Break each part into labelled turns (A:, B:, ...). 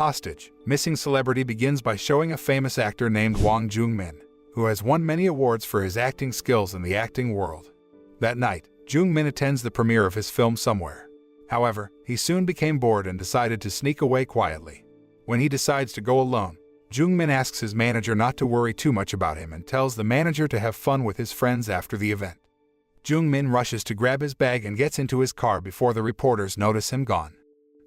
A: Hostage, Missing Celebrity begins by showing a famous actor named Hwang Jung-min, who has won many awards for his acting skills in the acting world. That night, Jung-min attends the premiere of his film Somewhere. However, he soon became bored and decided to sneak away quietly. When he decides to go alone, Jung-min asks his manager not to worry too much about him and tells the manager to have fun with his friends after the event. Jung-min rushes to grab his bag and gets into his car before the reporters notice him gone.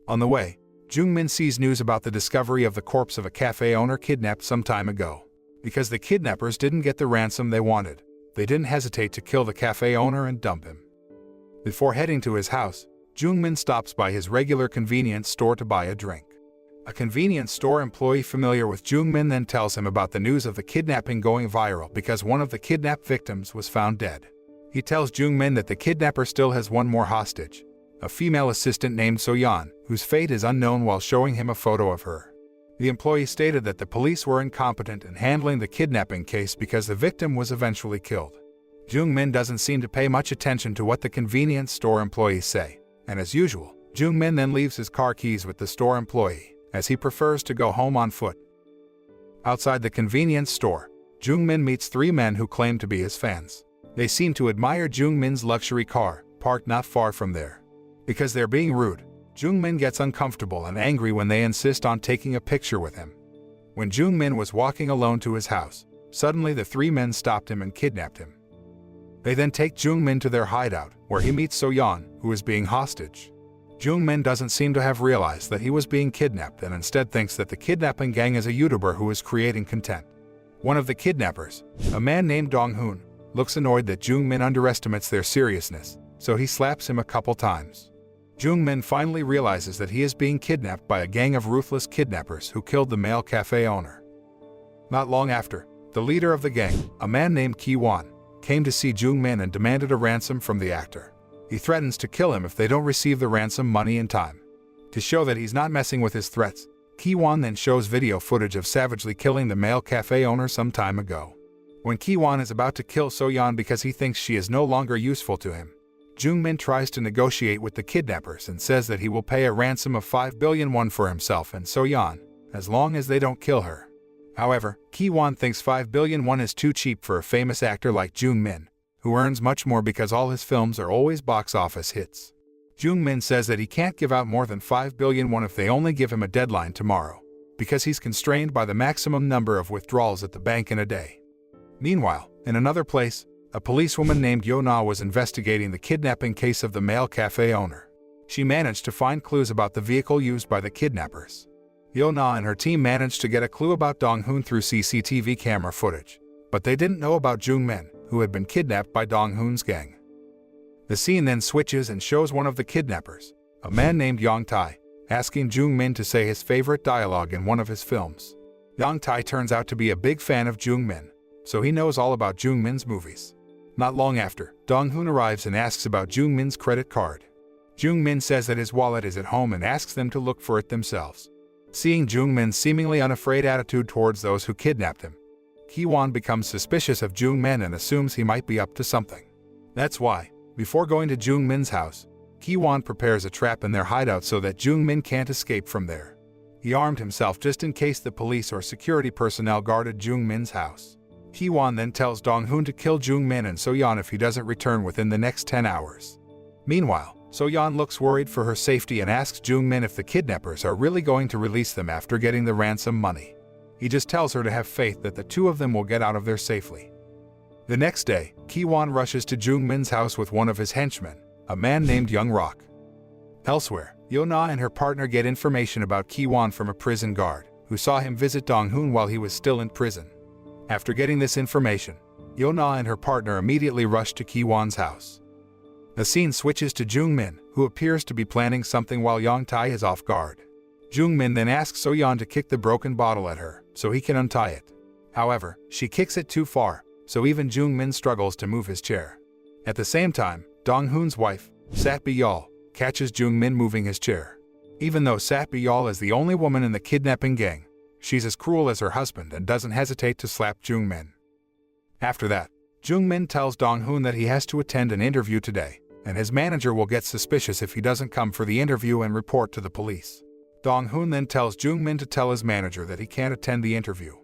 A: On the way, Jung-min sees news about the discovery of the corpse of a cafe owner kidnapped some time ago. Because the kidnappers didn't get the ransom they wanted, they didn't hesitate to kill the cafe owner and dump him. Before heading to his house, Jung-min stops by his regular convenience store to buy a drink. A convenience store employee familiar with Jung-min then tells him about the news of the kidnapping going viral because one of the kidnapped victims was found dead. He tells Jung-min that the kidnapper still has one more hostage, a female assistant named So-yeon, whose fate is unknown, while showing him a photo of her. The employee stated that the police were incompetent in handling the kidnapping case because the victim was eventually killed. Jung-min doesn't seem to pay much attention to what the convenience store employees say, and as usual, Jung-min then leaves his car keys with the store employee, as he prefers to go home on foot. Outside the convenience store, Jung-min meets three men who claim to be his fans. They seem to admire Jung-min's luxury car, parked not far from there. Because they're being rude, Jung-min gets uncomfortable and angry when they insist on taking a picture with him. When Jung-min was walking alone to his house, suddenly the three men stopped him and kidnapped him. They then take Jung-min to their hideout, where he meets So-yeon, who is being hostage. Jung-min doesn't seem to have realized that he was being kidnapped and instead thinks that the kidnapping gang is a YouTuber who is creating content. One of the kidnappers, a man named Dong-hoon, looks annoyed that Jung-min underestimates their seriousness, so he slaps him a couple times. Jung-min finally realizes that he is being kidnapped by a gang of ruthless kidnappers who killed the male cafe owner. Not long after, the leader of the gang, a man named Ki-won, came to see Jung-min and demanded a ransom from the actor. He threatens to kill him if they don't receive the ransom money in time. To show that he's not messing with his threats, Ki-won then shows video footage of savagely killing the male cafe owner some time ago. When Ki-won is about to kill So-yeon because he thinks she is no longer useful to him, Jung-min tries to negotiate with the kidnappers and says that he will pay a ransom of 5 billion won for himself and So-yeon, as long as they don't kill her. However, Ki-won thinks 5 billion won is too cheap for a famous actor like Jung-min, who earns much more because all his films are always box office hits. Jung-min says that he can't give out more than 5 billion won if they only give him a deadline tomorrow, because he's constrained by the maximum number of withdrawals at the bank in a day. Meanwhile, in another place, a policewoman named Yo-na was investigating the kidnapping case of the male cafe owner. She managed to find clues about the vehicle used by the kidnappers. Yo-na and her team managed to get a clue about Dong-hoon through CCTV camera footage, but they didn't know about Jung-min, who had been kidnapped by Dong-hoon's gang. The scene then switches and shows one of the kidnappers, a man named Yang-tae, asking Jung-min to say his favorite dialogue in one of his films. Yang-tae turns out to be a big fan of Jung-min, so he knows all about Jung-min's movies. Not long after, Dong-hoon arrives and asks about Jung-min's credit card. Jung-min says that his wallet is at home and asks them to look for it themselves. Seeing Jung-min's seemingly unafraid attitude towards those who kidnapped him, Ki-won becomes suspicious of Jung-min and assumes he might be up to something. That's why, before going to Jung-min's house, Ki-won prepares a trap in their hideout so that Jung-min can't escape from there. He armed himself just in case the police or security personnel guarded Jung-min's house. Ki-won then tells Dong-hoon to kill Jung-min and So-yeon if he doesn't return within the next 10 hours. Meanwhile, So-yeon looks worried for her safety and asks Jung-min if the kidnappers are really going to release them after getting the ransom money. He just tells her to have faith that the two of them will get out of there safely. The next day, Ki-won rushes to Jung-min's house with one of his henchmen, a man named Young Rock. Elsewhere, Yo-na and her partner get information about Ki-won from a prison guard, who saw him visit Dong-hoon while he was still in prison. After getting this information, Yo-na and her partner immediately rush to Ki-won's house. The scene switches to Jung-min, who appears to be planning something while Yang-tae is off guard. Jung-min then asks So-yeon to kick the broken bottle at her, so he can untie it. However, she kicks it too far, so even Jung-min struggles to move his chair. At the same time, Dong-hoon's wife, Sat-bi-yeol, catches Jung-min moving his chair. Even though Sat-bi-yeol is the only woman in the kidnapping gang, she's as cruel as her husband and doesn't hesitate to slap Jung-min. After that, Jung-min tells Dong-hoon that he has to attend an interview today, and his manager will get suspicious if he doesn't come for the interview and report to the police. Dong-hoon then tells Jung-min to tell his manager that he can't attend the interview.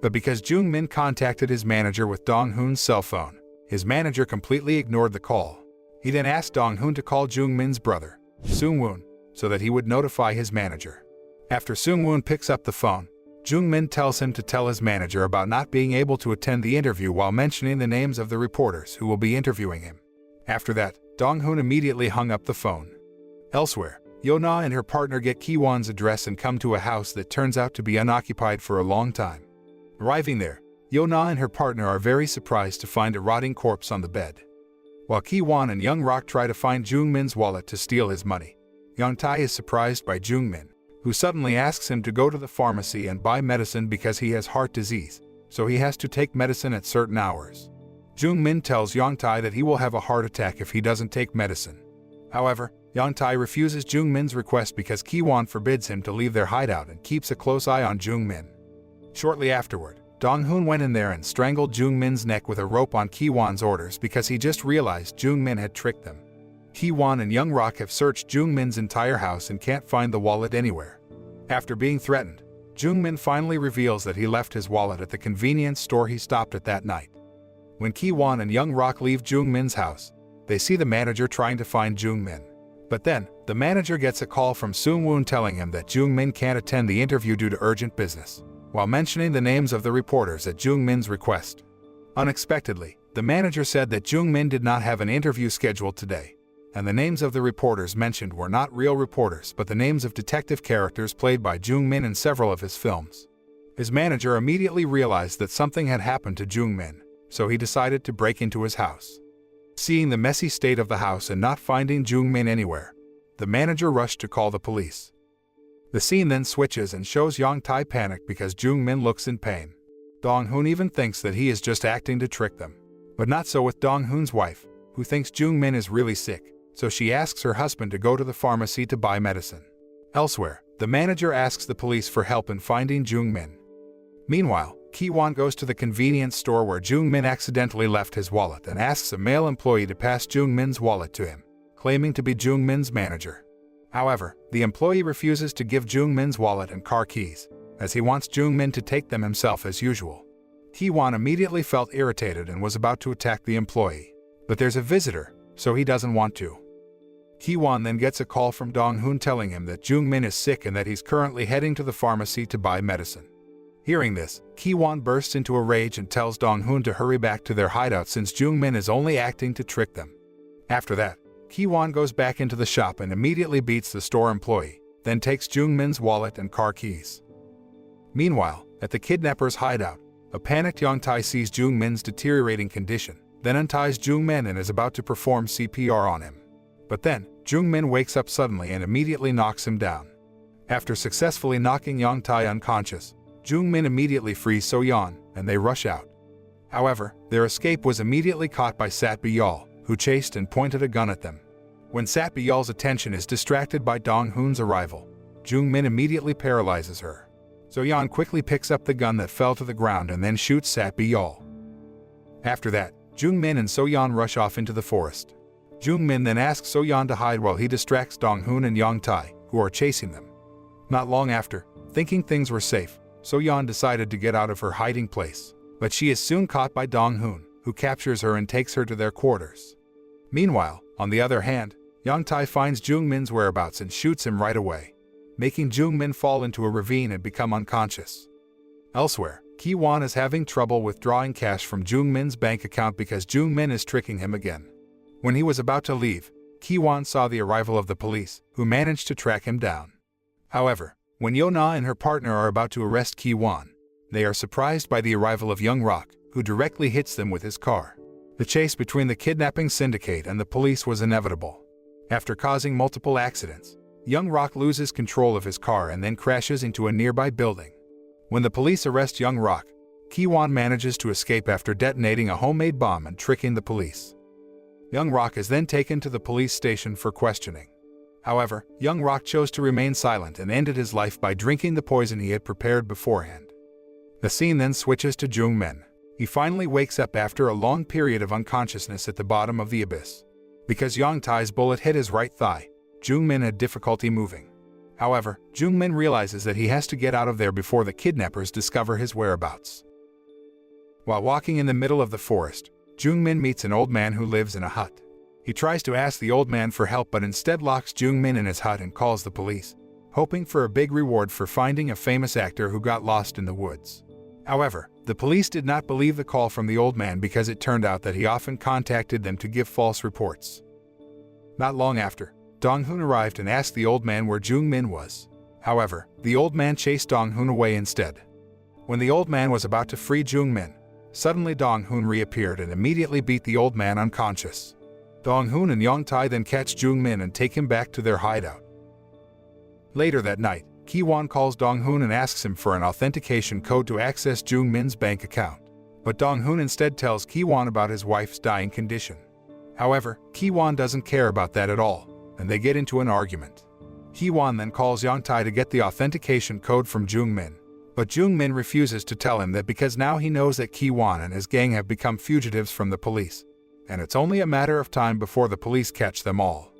A: But because Jung-min contacted his manager with Dong-hoon's cell phone, his manager completely ignored the call. He then asked Dong-hoon to call Jung-min's brother, Seung-woon, so that he would notify his manager. After Seung-woon picks up the phone, Jung-min tells him to tell his manager about not being able to attend the interview while mentioning the names of the reporters who will be interviewing him. After that, Dong-hoon immediately hung up the phone. Elsewhere, Yeona and her partner get Ki-won's address and come to a house that turns out to be unoccupied for a long time. Arriving there, Yeona and her partner are very surprised to find a rotting corpse on the bed. While Ki-won and Young-rok try to find Jung-min's wallet to steal his money, Young-tae is surprised by Jung-min, who suddenly asks him to go to the pharmacy and buy medicine because he has heart disease, so he has to take medicine at certain hours. Jung-min tells Young-tae that he will have a heart attack if he doesn't take medicine. However, Young-tae refuses Jung-min's request because Ki-won forbids him to leave their hideout and keeps a close eye on Jung-min. Shortly afterward, Dong-hoon went in there and strangled Jung-min's neck with a rope on Ki-won's orders because he just realized Jung-min had tricked them. Ki-won and Young-rok have searched Jung-min's entire house and can't find the wallet anywhere. After being threatened, Jung-min finally reveals that he left his wallet at the convenience store he stopped at that night. When Ki-won and Young-rok leave Jung-min's house, they see the manager trying to find Jung-min. But then, the manager gets a call from Seung-woon telling him that Jung-min can't attend the interview due to urgent business, while mentioning the names of the reporters at Jung-min's request. Unexpectedly, the manager said that Jung-min did not have an interview scheduled today, and the names of the reporters mentioned were not real reporters but the names of detective characters played by Jung-min in several of his films. His manager immediately realized that something had happened to Jung-min, so he decided to break into his house. Seeing the messy state of the house and not finding Jung-min anywhere, the manager rushed to call the police. The scene then switches and shows Young-tae panicked because Jung-min looks in pain. Dong-hoon even thinks that he is just acting to trick them. But not so with Dong-hoon's wife, who thinks Jung-min is really sick, so she asks her husband to go to the pharmacy to buy medicine. Elsewhere, the manager asks the police for help in finding Jung-min. Meanwhile, Ki-won goes to the convenience store where Jung-min accidentally left his wallet and asks a male employee to pass Jung-min's wallet to him, claiming to be Jung-min's manager. However, the employee refuses to give Jung-min's wallet and car keys, as he wants Jung-min to take them himself as usual. Ki-won immediately felt irritated and was about to attack the employee, but there's a visitor, so he doesn't want to. Ki-won then gets a call from Dong-hoon telling him that Jung-min is sick and that he's currently heading to the pharmacy to buy medicine. Hearing this, Ki-won bursts into a rage and tells Dong-hoon to hurry back to their hideout since Jung-min is only acting to trick them. After that, Ki-won goes back into the shop and immediately beats the store employee, then takes Jung-min's wallet and car keys. Meanwhile, at the kidnapper's hideout, a panicked Young-tae sees Jung-min's deteriorating condition, then unties Jung-min and is about to perform CPR on him. But then, Jung-min wakes up suddenly and immediately knocks him down. After successfully knocking Young-tae unconscious, Jung-min immediately frees So-yeon, and they rush out. However, their escape was immediately caught by Sat-byul, who chased and pointed a gun at them. When Sat-byul's attention is distracted by Dong-hoon's arrival, Jung-min immediately paralyzes her. So-yeon quickly picks up the gun that fell to the ground and then shoots Sat-byul. After that, Jung-min and So-yeon rush off into the forest. Jung-min then asks So-yeon to hide while he distracts Dong-hoon and Young-tae, who are chasing them. Not long after, thinking things were safe, So-yeon decided to get out of her hiding place, but she is soon caught by Dong-hoon, who captures her and takes her to their quarters. Meanwhile, on the other hand, Young-tae finds Jung-min's whereabouts and shoots him right away, making Jung-min fall into a ravine and become unconscious. Elsewhere, Ki-won is having trouble withdrawing cash from Jung-min's bank account because Jung-min is tricking him again. When he was about to leave, Ki-won saw the arrival of the police, who managed to track him down. However, when Yeona and her partner are about to arrest Ki-won, they are surprised by the arrival of Young-rok, who directly hits them with his car. The chase between the kidnapping syndicate and the police was inevitable. After causing multiple accidents, Young-rok loses control of his car and then crashes into a nearby building. When the police arrest Young-rok, Ki-won manages to escape after detonating a homemade bomb and tricking the police. Young-rok is then taken to the police station for questioning. However, Young-rok chose to remain silent and ended his life by drinking the poison he had prepared beforehand. The scene then switches to Jung-min. He finally wakes up after a long period of unconsciousness at the bottom of the abyss. Because Young-tae's bullet hit his right thigh, Jung-min had difficulty moving. However, Jung-min realizes that he has to get out of there before the kidnappers discover his whereabouts. While walking in the middle of the forest, Jung-min meets an old man who lives in a hut. He tries to ask the old man for help but instead locks Jung-min in his hut and calls the police, hoping for a big reward for finding a famous actor who got lost in the woods. However, the police did not believe the call from the old man because it turned out that he often contacted them to give false reports. Not long after, Dong-hoon arrived and asked the old man where Jung-min was. However, the old man chased Dong-hoon away instead. When the old man was about to free Jung-min, suddenly Dong-hoon reappeared and immediately beat the old man unconscious. Dong-hoon and Yong-tae then catch Jung-min and take him back to their hideout. Later that night, Ki-won calls Dong-hoon and asks him for an authentication code to access Jung-min's bank account. But Dong-hoon instead tells Ki-won about his wife's dying condition. However, Ki-won doesn't care about that at all, and they get into an argument. Ki-won then calls Yong-tae to get the authentication code from Jung-min. But Jung-min refuses to tell him that because now he knows that Ki-won and his gang have become fugitives from the police, and it's only a matter of time before the police catch them all.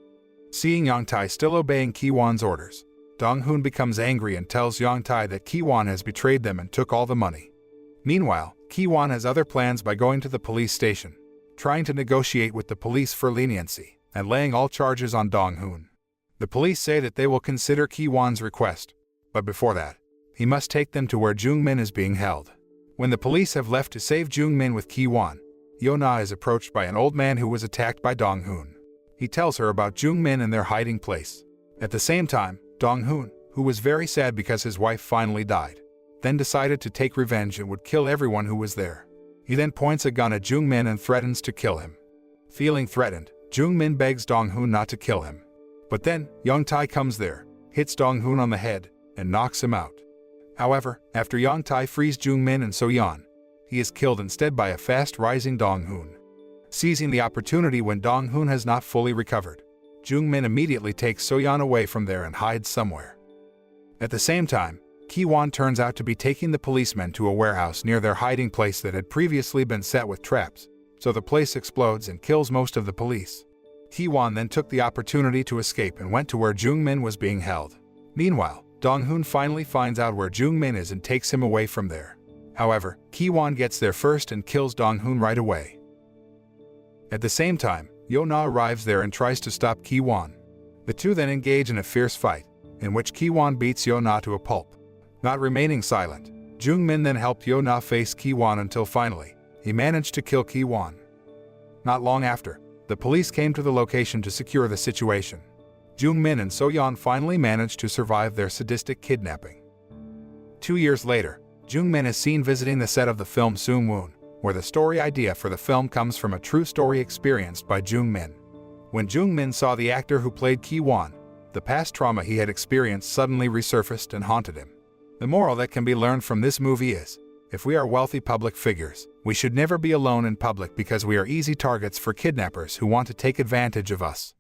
A: Seeing Yong-tae still obeying Ki-won's orders, Dong-hoon becomes angry and tells Yong-tae that Ki-won has betrayed them and took all the money. Meanwhile, Ki-won has other plans by going to the police station, trying to negotiate with the police for leniency, and laying all charges on Dong-hoon. The police say that they will consider Ki-won's request, but before that, he must take them to where Jung-min is being held. When the police have left to save Jung-min with Ki-won, Yo-na is approached by an old man who was attacked by Dong-hoon. He tells her about Jung-min and their hiding place. At the same time, Dong-hoon, who was very sad because his wife finally died, then decided to take revenge and would kill everyone who was there. He then points a gun at Jung-min and threatens to kill him. Feeling threatened, Jung-min begs Dong-hoon not to kill him. But then, Yong-tae comes there, hits Dong-hoon on the head, and knocks him out. However, after Yong-tae frees Jung-min and So-yeon, he is killed instead by a fast-rising Dong-hoon. Seizing the opportunity when Dong-hoon has not fully recovered, Jung-min immediately takes So-yeon away from there and hides somewhere. At the same time, Ki-won turns out to be taking the policemen to a warehouse near their hiding place that had previously been set with traps, so the place explodes and kills most of the police. Ki-won then took the opportunity to escape and went to where Jung-min was being held. Meanwhile, Dong-hoon finally finds out where Jung-min is and takes him away from there. However, Ki-won gets there first and kills Dong-hoon right away. At the same time, Yo-na arrives there and tries to stop Ki-won. The two then engage in a fierce fight, in which Ki-won beats Yo-na to a pulp. Not remaining silent, Jung-min then helped Yo-na face Ki-won until finally, he managed to kill Ki-won. Not long after, the police came to the location to secure the situation. Jung-min and So-yeon finally managed to survive their sadistic kidnapping. 2 years later, Jung-min is seen visiting the set of the film Seung-woon, where the story idea for the film comes from a true story experienced by Jung-min. When Jung-min saw the actor who played Ki-won, the past trauma he had experienced suddenly resurfaced and haunted him. The moral that can be learned from this movie is, if we are wealthy public figures, we should never be alone in public because we are easy targets for kidnappers who want to take advantage of us.